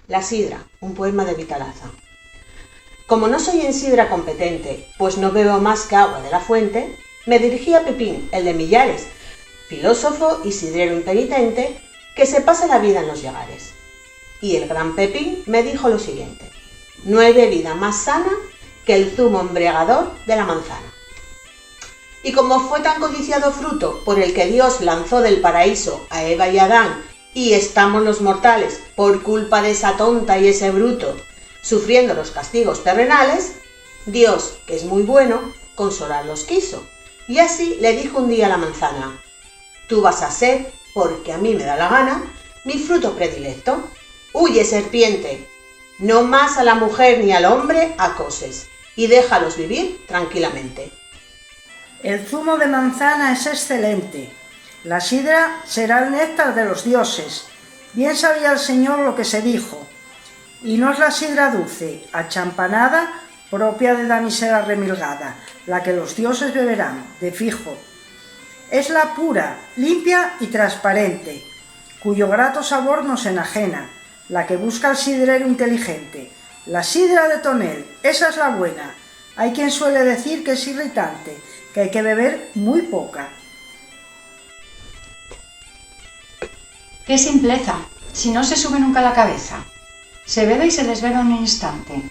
La sidra, un poema de Vitalaza. Como no soy en sidra competente, pues no bebo más que agua de la fuente, me dirigí a Pepín, el de Millares, filósofo y sidrero impenitente, que se pasa la vida en los llagares. Y el gran Pepín me dijo lo siguiente: no hay bebida más sana que el zumo embriagador de la manzana. Y como fue tan codiciado fruto por el que Dios lanzó del paraíso a Eva y Adán, y estamos los mortales, por culpa de esa tonta y ese bruto, sufriendo los castigos terrenales, Dios, que es muy bueno, consolarlos quiso. Y así le dijo un día a la manzana: tú vas a ser, porque a mí me da la gana, mi fruto predilecto. Huye, serpiente, no más a la mujer ni al hombre acoses, y déjalos vivir tranquilamente. El zumo de manzana es excelente. La sidra será el néctar de los dioses. Bien sabía el Señor lo que se dijo. Y no es la sidra dulce, achampanada, propia de damisela remilgada, la que los dioses beberán, de fijo. Es la pura, limpia y transparente, cuyo grato sabor nos enajena, la que busca el sidrero inteligente. La sidra de tonel, esa es la buena. Hay quien suele decir que es irritante, que hay que beber muy poca. ¡Qué simpleza! Si no se sube nunca a la cabeza. Se bebe y se desvela en un instante.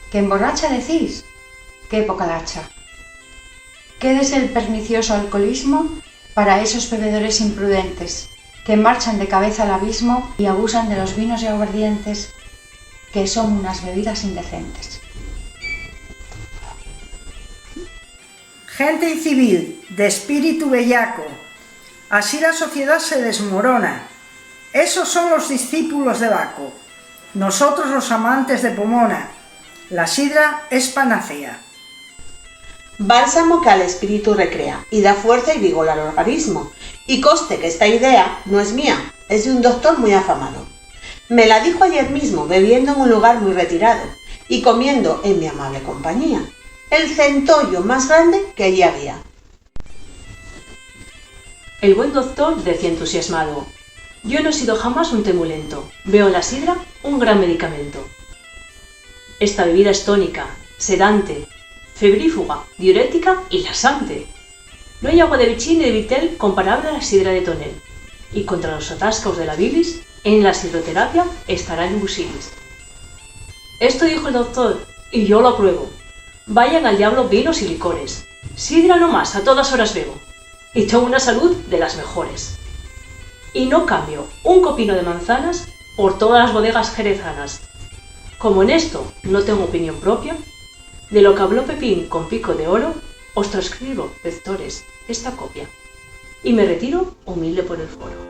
¿Que emborracha decís? ¡Qué poca dacha! Quédese el pernicioso alcoholismo para esos bebedores imprudentes, que marchan de cabeza al abismo y abusan de los vinos y aguardientes, que son unas bebidas indecentes. Gente incivil, de espíritu bellaco, así la sociedad se desmorona. Esos son los discípulos de Baco, nosotros los amantes de Pomona. La sidra es panacea. Bálsamo que al espíritu recrea y da fuerza y vigor al organismo. Y conste que esta idea no es mía, es de un doctor muy afamado. Me la dijo ayer mismo, bebiendo en un lugar muy retirado y comiendo en mi amable compañía el centollo más grande que allí había. El buen doctor decía entusiasmado: yo no he sido jamás un temulento, veo en la sidra un gran medicamento. Esta bebida es tónica, sedante, febrífuga, diurética y laxante. No hay agua de bichín ni de vitel comparable a la sidra de tonel, y contra los atascos de la bilis, en la sidroterapia estará el busilis. Esto dijo el doctor, y yo lo apruebo. Vayan al diablo vinos y licores, sidra no más, a todas horas bebo, y tengo una salud de las mejores. Y no cambio un copino de manzanas por todas las bodegas jerezanas. Como en esto no tengo opinión propia, de lo que habló Pepín con pico de oro, os transcribo, lectores, esta copia, y me retiro humilde por el foro.